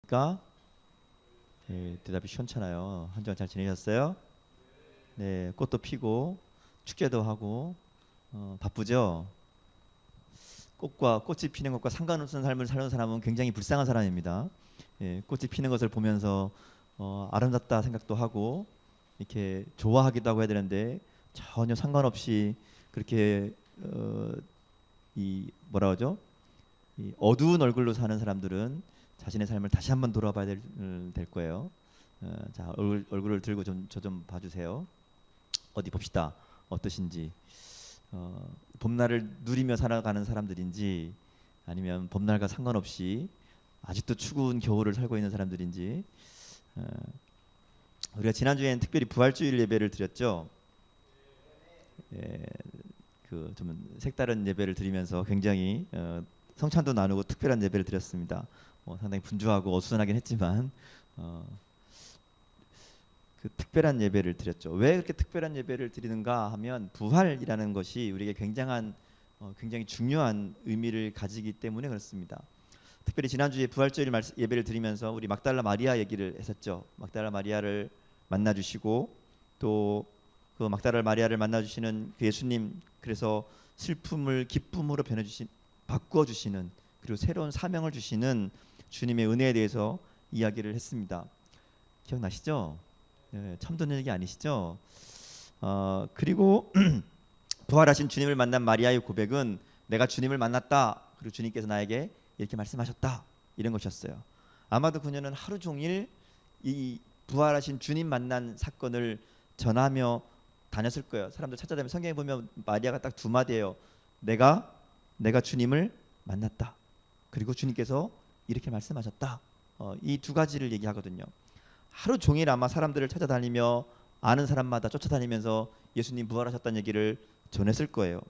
지내셨습니까? 네, 대답이 시원찮아요. 한 주간 잘 지내셨어요? 네, 꽃도 피고 축제도 하고 바쁘죠? 꽃이 피는 것과 상관없는 삶을 사는 사람은 굉장히 불쌍한 사람입니다. 예, 꽃이 피는 것을 보면서 아름답다 생각도 하고 이렇게 좋아하기도 하고 해야 되는데 전혀 상관없이 그렇게 이 뭐라 그러죠? 이 어두운 얼굴로 사는 사람들은 자신의 삶을 다시 한번 돌아봐야 될 거예요. 자, 얼굴을 들고 저 좀 봐주세요. 어디 봅시다. 어떠신지. 봄날을 누리며 살아가는 사람들인지 아니면 봄날과 상관없이 아직도 추운 겨울을 살고 있는 사람들인지. 우리가 지난주에는 특별히 부활주일 예배를 드렸죠. 예, 그 좀 색다른 예배를 드리면서 굉장히 성찬도 나누고 특별한 예배를 드렸습니다. 상당히 분주하고 어수선하긴 했지만 그 특별한 예배를 드렸죠. 왜 그렇게 특별한 예배를 드리는가 하면 부활이라는 것이 우리에게 굉장히 중요한 의미를 가지기 때문에 그렇습니다. 특별히 지난주에 부활주일 예배를 드리면서 우리 막달라 마리아 얘기를 했었죠. 막달라 마리아를 만나주시고 또 그 막달라 마리아를 만나주시는 그 예수님, 그래서 슬픔을 기쁨으로 바꾸어 주시는, 그리고 새로운 사명을 주시는 주님의 은혜에 대해서 이야기를 했습니다. 기억나시죠? 네, 처음 듣는 얘기 아니시죠? 그리고 부활하신 주님을 만난 마리아의 고백은 내가 주님을 만났다, 그리고 주님께서 나에게 이렇게 말씀하셨다, 이런 것이었어요. 아마도 그녀는 하루 종일 이 부활하신 주님 만난 사건을 전하며 다녔을 거예요. 사람들 찾아다니면 성경에 보면 마리아가 딱 두 마디예요. 내가 주님을 만났다, 그리고 주님께서 이렇게 말씀하셨다. 이 두 가지를 얘기하거든요. 하루 종일 아마 사람들을 찾아다니며 아는 사람마다 쫓아다니면서 예수님 부활하셨다는 얘기를 전했을 거예요.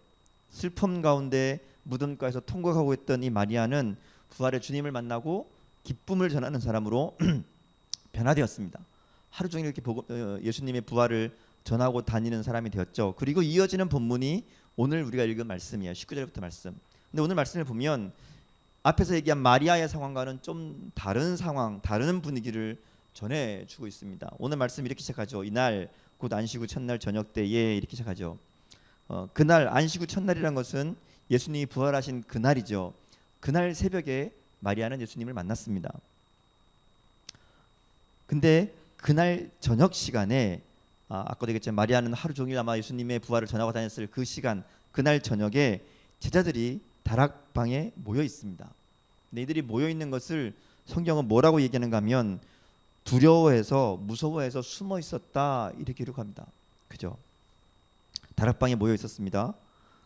슬픔 가운데 무덤가에서 통곡하고 있던 이 마리아는 부활의 주님을 만나고 기쁨을 전하는 사람으로 변화되었습니다. 하루 종일 이렇게 예수님의 부활을 전하고 다니는 사람이 되었죠. 그리고 이어지는 본문이 오늘 우리가 읽은 말씀이에요. 19절부터 말씀. 근데 오늘 말씀을 보면 앞에서 얘기한 마리아의 상황과는 좀 다른 상황, 다른 분위기를 전해주고 있습니다. 오늘 말씀 이렇게 시작하죠. 이날 곧 안식 후 첫날 저녁 때에, 이렇게 시작하죠. 그날 안식 후 첫날이란 것은 예수님이 부활하신 그날이죠. 그날 새벽에 마리아는 예수님을 만났습니다. 근데 그날 저녁 시간에 아까도 얘기했지만 마리아는 하루 종일 아마 예수님의 부활을 전하고 다녔을 그 시간, 그날 저녁에 제자들이 다락방에 모여 있습니다. 근데 이들이 모여 있는 것을 성경은 뭐라고 얘기하는가 하면 두려워해서, 무서워해서 숨어 있었다, 이렇게 기록합니다. 그죠? 다락방에 모여 있었습니다.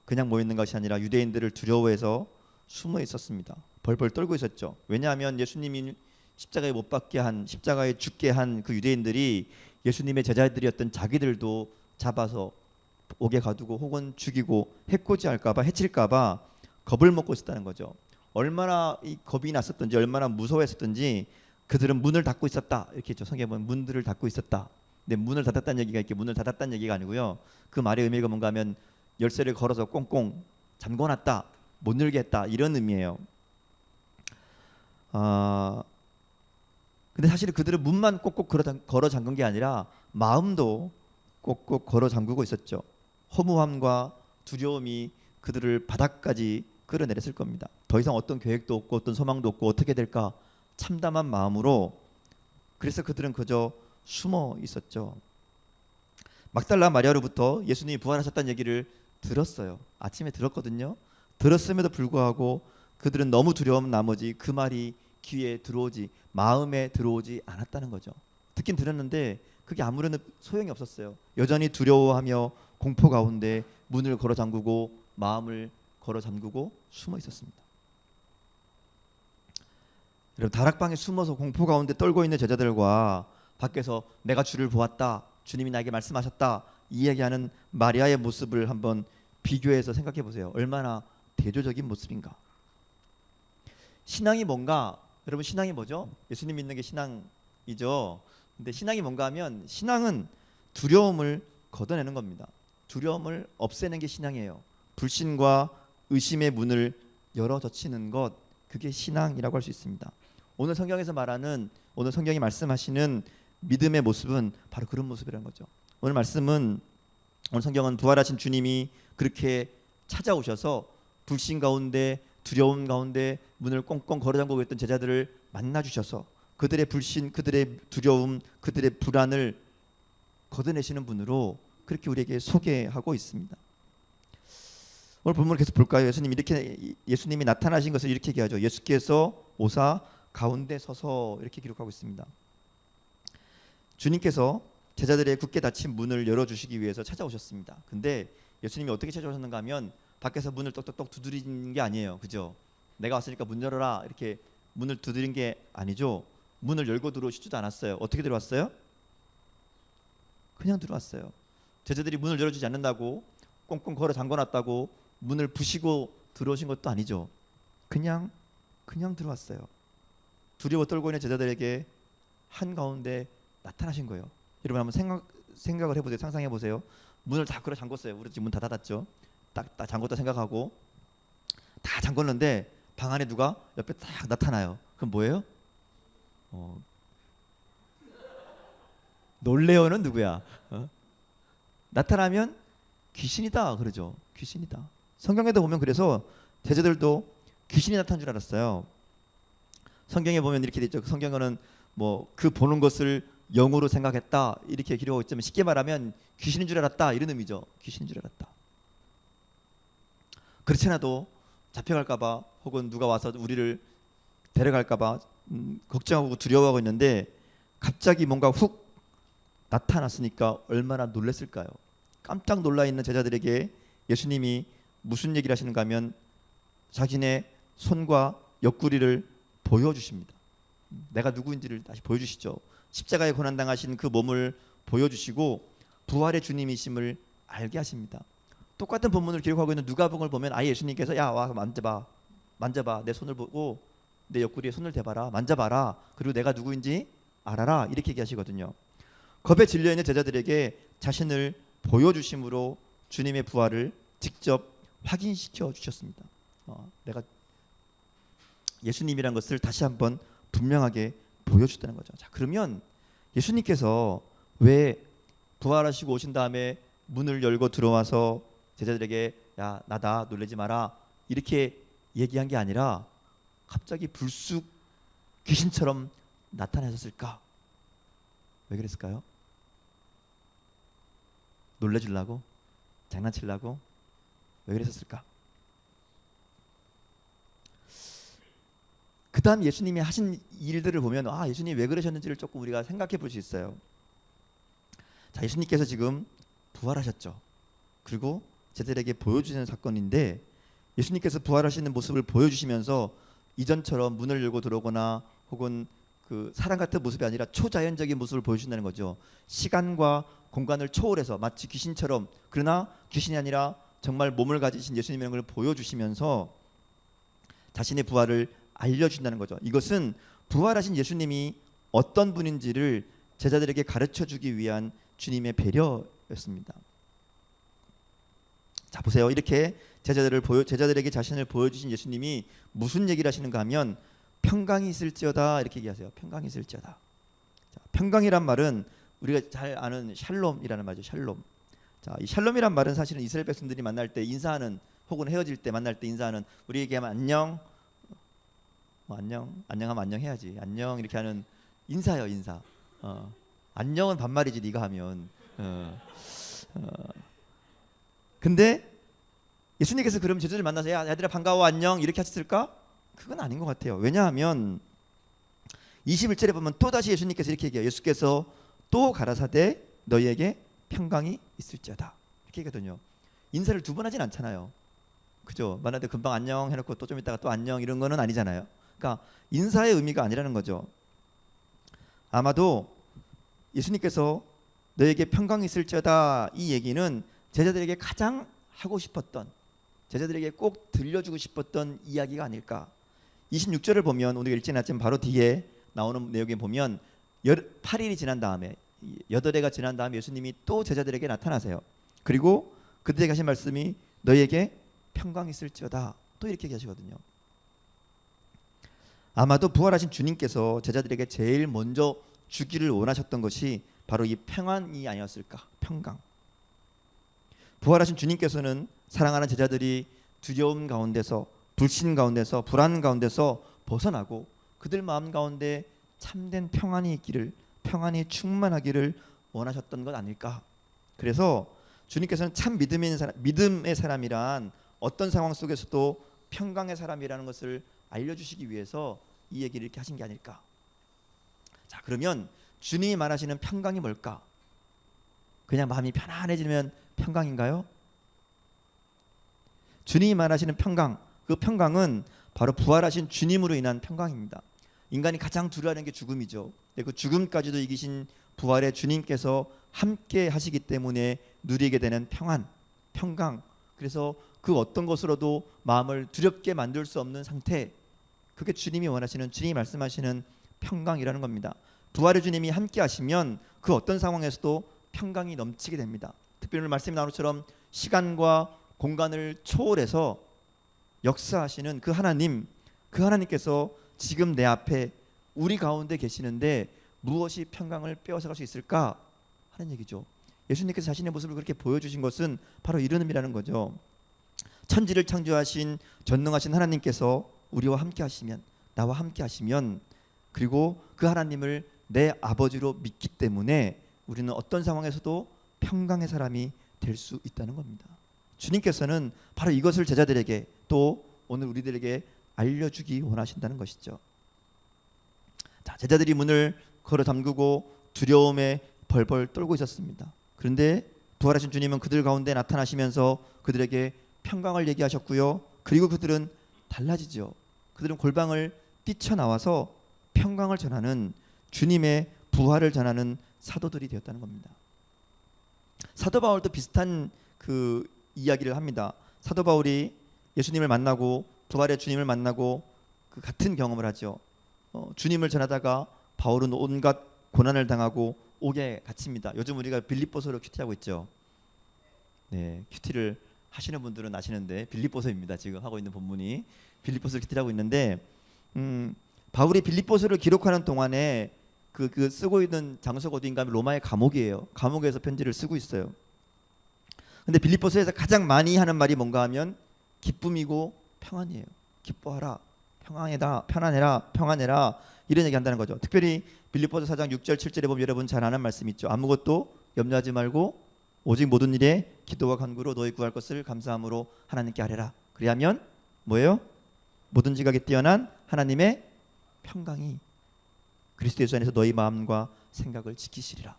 그냥 모여 있는 것이 아니라 유대인들을 두려워해서 숨어 있었습니다. 벌벌 떨고 있었죠. 왜냐하면 예수님이 십자가에 죽게 한 그 유대인들이 예수님의 제자들이었던 자기들도 잡아서 옥에 가두고 혹은 죽이고 해코지할까봐, 해칠까봐 겁을 먹고 있었다는 거죠. 얼마나 이 겁이 났었던지, 얼마나 무서워했었던지 그들은 문을 닫고 있었다, 이렇게 했죠. 성경에 보면 문들을 닫고 있었다. 근데 문을 닫았다는 얘기가 이렇게 문을 닫았다는 얘기가 아니고요. 그 말의 의미가 뭔가 하면 열쇠를 걸어서 꽁꽁 잠궈놨다, 못 열게 했다, 이런 의미예요. 근데 사실 그들은 문만 꼭꼭 걸어 잠근 게 아니라 마음도 꼭꼭 걸어 잠그고 있었죠. 허무함과 두려움이 그들을 바닥까지 끌어내렸을 겁니다. 더 이상 어떤 계획도 없고 어떤 소망도 없고 어떻게 될까 참담한 마음으로, 그래서 그들은 그저 숨어 있었죠. 막달라 마리아로부터 예수님이 부활하셨다는 얘기를 들었어요. 아침에 들었거든요. 들었음에도 불구하고 그들은 너무 두려움 나머지 그 말이 귀에 들어오지, 마음에 들어오지 않았다는 거죠. 듣긴 들었는데 그게 아무런 소용이 없었어요. 여전히 두려워하며 공포 가운데 문을 걸어 잠그고 마음을 걸어 잠그고 숨어 있었습니다. 여러분, 다락방에 숨어서 공포 가운데 떨고 있는 제자들과 밖에서 내가 주를 보았다, 주님이 나에게 말씀하셨다, 이 얘기하는 마리아의 모습을 한번 비교해서 생각해 보세요. 얼마나 대조적인 모습인가. 신앙이 뭔가, 여러분, 신앙이 뭐죠? 예수님 믿는 게 신앙이죠. 근데 신앙이 뭔가 하면 신앙은 두려움을 걷어내는 겁니다. 두려움을 없애는 게 신앙이에요. 불신과 의심의 문을 열어 젖히는 것, 그게 신앙이라고 할 수 있습니다. 오늘 오늘 성경이 말씀하시는 믿음의 모습은 바로 그런 모습이라는 거죠. 오늘 성경은 부활하신 주님이 그렇게 찾아오셔서 불신 가운데 두려움 가운데 문을 꽁꽁 걸어 잠그고 있던 제자들을 만나 주셔서 그들의 불신, 그들의 두려움, 그들의 불안을 걷어내시는 분으로 그렇게 우리에게 소개하고 있습니다. 오늘 본문을 계속 볼까요? 예수님이 나타나신 것을 이렇게 얘기하죠. 예수께서 오사 가운데 서서 이렇게 기록하고 있습니다. 주님께서 제자들의 굳게 닫힌 문을 열어주시기 위해서 찾아오셨습니다. 근데 예수님이 어떻게 찾아오셨는가 하면 밖에서 문을 똑똑똑 두드리는 게 아니에요. 그죠? 내가 왔으니까 문 열어라 이렇게 문을 두드린 게 아니죠. 문을 열고 들어오시지도 않았어요. 어떻게 들어왔어요? 그냥 들어왔어요. 제자들이 문을 열어주지 않는다고 꽁꽁 걸어 잠궈놨다고 문을 부시고 들어오신 것도 아니죠. 그냥 들어왔어요. 두려워 떨고 있는 제자들에게 한가운데 나타나신 거예요. 여러분 한번 생각을 해보세요. 상상해 보세요. 문을 다 걸어 잠궜어요. 우리 지금 문 다 닫았죠. 딱 잠궜다 생각하고 다 잠궜는데 방 안에 누가 옆에 딱 나타나요. 그럼 뭐예요? 놀래요는 누구야? 나타나면 귀신이다 그러죠. 귀신이다. 성경에도 보면 그래서 제자들도 귀신이 나타난 줄 알았어요. 성경에 보면 이렇게 돼 있죠. 성경에는 뭐 그 보는 것을 영으로 생각했다 이렇게 기록하고 있지만 쉽게 말하면 귀신인 줄 알았다 이런 의미죠. 귀신인 줄 알았다. 그렇지 않아도 잡혀갈까봐 혹은 누가 와서 우리를 데려갈까봐 걱정하고 두려워하고 있는데 갑자기 뭔가 훅 나타났으니까 얼마나 놀랐을까요? 깜짝 놀라 있는 제자들에게 예수님이 무슨 얘기를 하시는가 하면 자기네 손과 옆구리를 보여주십니다. 내가 누구인지를 다시 보여주시죠. 십자가에 고난당하신 그 몸을 보여주시고 부활의 주님이심을 알게 하십니다. 똑같은 본문을 기록하고 있는 누가복음을 보면 아예 예수님께서 야 와 만져봐 내 손을 보고 내 옆구리에 손을 대봐라 만져봐라 그리고 내가 누구인지 알아라 이렇게 얘기하시거든요. 겁에 질려있는 제자들에게 자신을 보여주심으로 주님의 부활을 직접 확인시켜 주셨습니다. 내가 예수님이란 것을 다시 한번 분명하게 보여줬다는 거죠. 자, 그러면 예수님께서 왜 부활하시고 오신 다음에 문을 열고 들어와서 제자들에게 야 나다 놀라지 마라 이렇게 얘기한 게 아니라 갑자기 불쑥 귀신처럼 나타나셨을까? 왜 그랬을까요? 놀래주려고? 장난치려고? 왜 그랬을까? 그 다음 예수님이 하신 일들을 보면 예수님이 왜 그러셨는지를 조금 우리가 생각해 볼 수 있어요. 자, 예수님께서 지금 부활하셨죠. 그리고 제자들에게 보여주시는 사건인데 예수님께서 부활하시는 모습을 보여주시면서 이전처럼 문을 열고 들어오거나 혹은 그 사람 같은 모습이 아니라 초자연적인 모습을 보여주신다는 거죠. 시간과 공간을 초월해서 마치 귀신처럼 그러나 귀신이 아니라 정말 몸을 가지신 예수님의 걸 보여주시면서 자신의 부활을 알려준다는 거죠. 이것은 부활하신 예수님이 어떤 분인지를 제자들에게 가르쳐주기 위한 주님의 배려였습니다. 자 보세요. 이렇게 제자들에게 자신을 보여주신 예수님이 무슨 얘기를 하시는가 하면 평강이 있을지어다 이렇게 얘기하세요. 평강이 있을지어다. 자, 평강이란 말은 우리가 잘 아는 샬롬이라는 말이죠. 샬롬. 자, 이 샬롬이란 말은 사실은 이스라엘 백성들이 만날 때 인사하는 혹은 헤어질 때 만날 때 인사하는 우리에게 하면 안녕 안녕하면 안녕해야지 안녕 이렇게 하는 인사예요. 인사. 안녕은 반말이지 네가 하면. 근데 예수님께서 그럼 제자들 만나서 야 얘들아 반가워 안녕 이렇게 하셨을까? 그건 아닌 것 같아요. 왜냐하면 21절에 보면 또다시 예수님께서 이렇게 얘기해요. 예수께서 또 가라사대 너희에게 평강이 있을지어다 이렇게 얘기하거든요. 인사를 두 번 하진 않잖아요. 그죠? 만약에 금방 안녕 해놓고 또 좀 있다가 또 안녕 이런 거는 아니잖아요. 그러니까 인사의 의미가 아니라는 거죠. 아마도 예수님께서 너에게 평강이 있을지어다 이 얘기는 제자들에게 가장 하고 싶었던 제자들에게 꼭 들려주고 싶었던 이야기가 아닐까. 26절을 보면 오늘 읽지 않았지만 바로 뒤에 나오는 내용에 보면 8일이 지난 다음에 8해가 지난 다음에 예수님이 또 제자들에게 나타나세요. 그리고 그들에게 하신 말씀이 너희에게 평강이 있을지어다 또 이렇게 얘기하시거든요. 아마도 부활하신 주님께서 제자들에게 제일 먼저 주기를 원하셨던 것이 바로 이 평안이 아니었을까? 평강. 부활하신 주님께서는 사랑하는 제자들이 두려움 가운데서, 불신 가운데서, 불안 가운데서 벗어나고 그들 마음 가운데 참된 평안이 있기를, 평안이 충만하기를 원하셨던 것 아닐까? 그래서 주님께서는 참 믿음의 사람이란 어떤 상황 속에서도 평강의 사람이라는 것을 알려주시기 위해서 이 얘기를 이렇게 하신 게 아닐까? 자, 그러면 주님이 말하시는 평강이 뭘까? 그냥 마음이 편안해지면 평강인가요? 주님이 말하시는 평강, 그 평강은 바로 부활하신 주님으로 인한 평강입니다. 인간이 가장 두려워하는 게 죽음이죠. 그 죽음까지도 이기신 부활의 주님께서 함께 하시기 때문에 누리게 되는 평안, 평강. 그래서 그 어떤 것으로도 마음을 두렵게 만들 수 없는 상태, 그게 주님이 원하시는, 주님이 말씀하시는 평강이라는 겁니다. 부활의 주님이 함께 하시면 그 어떤 상황에서도 평강이 넘치게 됩니다. 특별히 오늘 말씀이 나온 것처럼 시간과 공간을 초월해서 역사하시는 그 하나님, 그 하나님께서 지금 내 앞에 우리 가운데 계시는데 무엇이 평강을 빼앗아갈 수 있을까 하는 얘기죠. 예수님께서 자신의 모습을 그렇게 보여주신 것은 바로 이런 의미라는 거죠. 천지를 창조하신 전능하신 하나님께서 우리와 함께 하시면, 나와 함께 하시면, 그리고 그 하나님을 내 아버지로 믿기 때문에 우리는 어떤 상황에서도 평강의 사람이 될 수 있다는 겁니다. 주님께서는 바로 이것을 제자들에게, 또 오늘 우리들에게 알려주기 원하신다는 것이죠. 자, 제자들이 문을 걸어 잠그고 두려움에 벌벌 떨고 있었습니다. 그런데 부활하신 주님은 그들 가운데 나타나시면서 그들에게 평강을 얘기하셨고요. 그리고 그들은 달라지죠. 그들은 골방을 뛰쳐나와서 평강을 전하는, 주님의 부활을 전하는 사도들이 되었다는 겁니다. 사도 바울도 비슷한 그 이야기를 합니다. 사도 바울이 예수님을 만나고 부활의 주님을 만나고 그 같은 경험을 하죠. 주님을 전하다가 바울은 온갖 고난을 당하고 옥에 갇힙니다. 요즘 우리가 빌립보서로 큐티하고 있죠. 네, 큐티를 하시는 분들은 아시는데 빌립보서입니다. 지금 하고 있는 본문이 빌립보서를 큐티하고 있는데, 바울이 빌립보서를 기록하는 동안에 그 쓰고 있는 장소가 어디인가 하면 로마의 감옥이에요. 감옥에서 편지를 쓰고 있어요. 근데 빌립보서에서 가장 많이 하는 말이 뭔가 하면 기쁨이고 평안이에요. 기뻐하라, 편안해라, 평안해라, 이런 얘기 한다는 거죠. 특별히 빌립보서 4장 6절 7절에 보면 여러분 잘 아는 말씀 있죠. 아무것도 염려하지 말고 오직 모든 일에 기도와 간구로 너희 구할 것을 감사함으로 하나님께 아뢰라. 그리하면 뭐예요? 모든 지각에 뛰어난 하나님의 평강이 그리스도 예수 안에서 너희 마음과 생각을 지키시리라.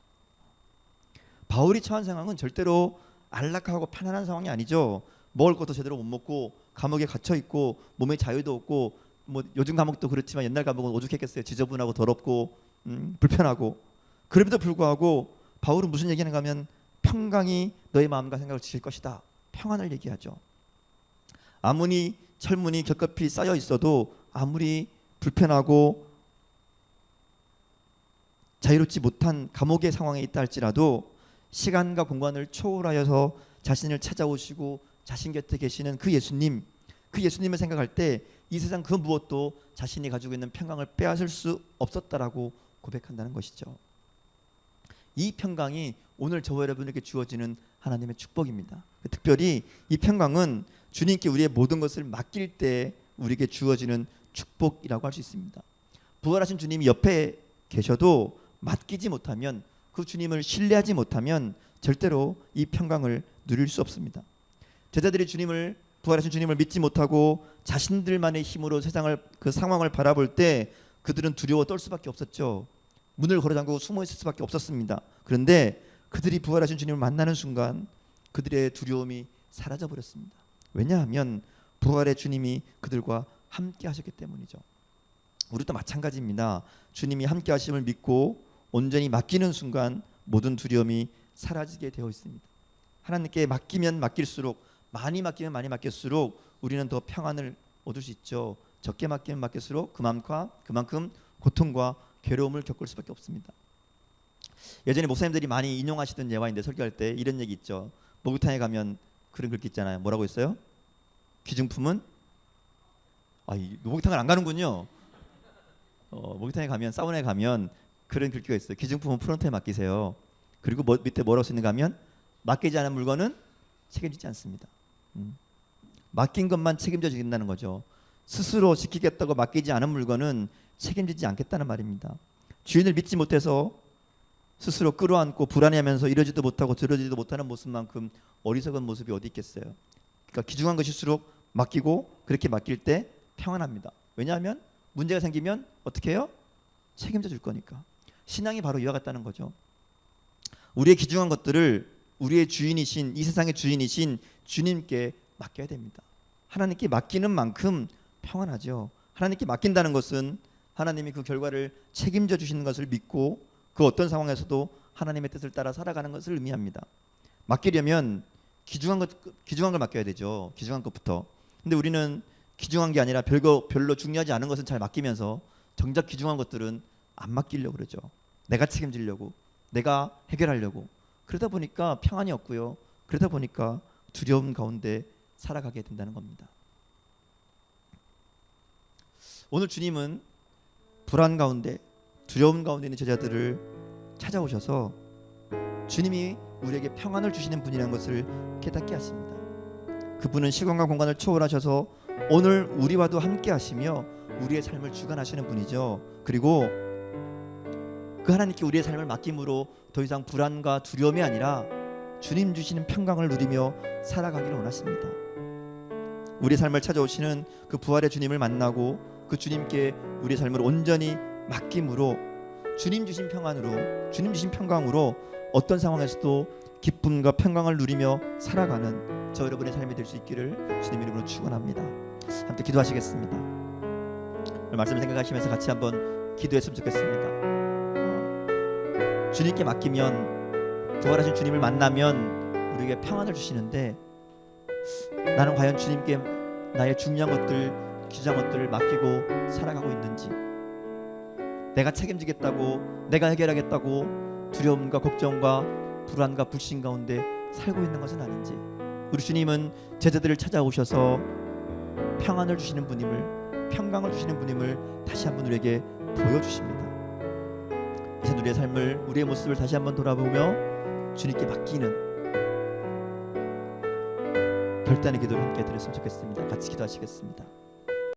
바울이 처한 상황은 절대로 안락하고 편안한 상황이 아니죠. 먹을 것도 제대로 못 먹고 감옥에 갇혀 있고 몸에 자유도 없고, 뭐 요즘 감옥도 그렇지만 옛날 감옥은 오죽했겠어요. 지저분하고 더럽고 불편하고. 그럼에도 불구하고 바울은 무슨 얘기하는가 하면 평강이 너의 마음과 생각을 지킬 것이다. 평안을 얘기하죠. 아무리 철문이 겹겹이 쌓여 있어도, 아무리 불편하고 자유롭지 못한 감옥의 상황에 있다 할지라도 시간과 공간을 초월하여서 자신을 찾아오시고 자신 곁에 계시는 그 예수님, 그 예수님을 생각할 때 이 세상 그 무엇도 자신이 가지고 있는 평강을 빼앗을 수 없었다라고 고백한다는 것이죠. 이 평강이 오늘 저와 여러분에게 주어지는 하나님의 축복입니다. 특별히 이 평강은 주님께 우리의 모든 것을 맡길 때 우리에게 주어지는 축복이라고 할 수 있습니다. 부활하신 주님이 옆에 계셔도 맡기지 못하면, 그 주님을 신뢰하지 못하면 절대로 이 평강을 누릴 수 없습니다. 제자들이 부활하신 주님을 믿지 못하고 자신들만의 힘으로 세상을, 그 상황을 바라볼 때 그들은 두려워 떨 수밖에 없었죠. 문을 걸어 잠그고 숨어 있을 수밖에 없었습니다. 그런데 그들이 부활하신 주님을 만나는 순간 그들의 두려움이 사라져 버렸습니다. 왜냐하면 부활의 주님이 그들과 함께 하셨기 때문이죠. 우리도 마찬가지입니다. 주님이 함께 하심을 믿고 온전히 맡기는 순간 모든 두려움이 사라지게 되어 있습니다. 하나님께 맡기면 맡길수록, 많이 맡기면 많이 맡길수록 우리는 더 평안을 얻을 수 있죠. 적게 맡기면 맡길수록 그만큼 고통과 괴로움을 겪을 수밖에 없습니다. 예전에 목사님들이 많이 인용하시던 예화인데, 설교할 때 이런 얘기 있죠. 목욕탕에 가면 그런 글귀 있잖아요. 뭐라고 했어요? 귀중품은 목욕탕을 안 가는군요. 목욕탕에 가면, 사우나에 가면 그런 글귀가 있어요. 기증품은 프론트에 맡기세요. 그리고 밑에 뭐라고 쓰는가 하면 맡기지 않은 물건은 책임지지 않습니다. 맡긴 것만 책임져 주겠다는 거죠. 스스로 지키겠다고 맡기지 않은 물건은 책임지지 않겠다는 말입니다. 주인을 믿지 못해서 스스로 끌어안고 불안해하면서 이러지도 못하고 저러지도 못하는 모습만큼 어리석은 모습이 어디 있겠어요. 그러니까 귀중한 것일수록 맡기고, 그렇게 맡길 때 평안합니다. 왜냐하면 문제가 생기면 어떻게 해요? 책임져 줄 거니까. 신앙이 바로 이와 같다는 거죠. 우리의 귀중한 것들을 우리의 주인이신, 이 세상의 주인이신 주님께 맡겨야 됩니다. 하나님께 맡기는 만큼 평안하죠. 하나님께 맡긴다는 것은 하나님이 그 결과를 책임져 주시는 것을 믿고 그 어떤 상황에서도 하나님의 뜻을 따라 살아가는 것을 의미합니다. 맡기려면 귀중한 걸 맡겨야 되죠. 귀중한 것부터. 근데 우리는 귀중한 게 아니라 별로 중요하지 않은 것은 잘 맡기면서 정작 귀중한 것들은 안 맡기려고 그러죠. 내가 책임지려고, 내가 해결하려고. 그러다 보니까 평안이 없고요. 그러다 보니까 두려움 가운데 살아가게 된다는 겁니다. 오늘 주님은 불안 가운데, 두려움 가운데 있는 제자들을 찾아오셔서 주님이 우리에게 평안을 주시는 분이라는 것을 깨닫게 하십니다. 그분은 시간과 공간을 초월하셔서 오늘 우리와도 함께 하시며 우리의 삶을 주관하시는 분이죠. 그리고 그 하나님께 우리의 삶을 맡김으로 더 이상 불안과 두려움이 아니라 주님 주시는 평강을 누리며 살아가기를 원하십니다. 우리의 삶을 찾아오시는 그 부활의 주님을 만나고 그 주님께 우리의 삶을 온전히 맡김으로 주님 주신 평안으로, 주님 주신 평강으로 어떤 상황에서도 기쁨과 평강을 누리며 살아가는 저 여러분의 삶이 될 수 있기를 주님 이름으로 축원합니다. 함께 기도하시겠습니다. 오늘 말씀 생각하시면서 같이 한번 기도했으면 좋겠습니다. 주님께 맡기면, 부활하신 주님을 만나면 우리에게 평안을 주시는데 나는 과연 주님께 나의 중요한 것들, 귀중한 것들을 맡기고 살아가고 있는지, 내가 책임지겠다고, 내가 해결하겠다고 두려움과 걱정과 불안과 불신 가운데 살고 있는 것은 아닌지. 우리 주님은 제자들을 찾아오셔서 평안을 주시는 분임을, 평강을 주시는 분임을 다시 한번 우리에게 보여주십니다. 이제 우리의 삶을, 우리의 모습을 다시 한번 돌아보며 주님께 맡기는 결단의 기도를 함께 드렸으면 좋겠습니다. 같이 기도하시겠습니다.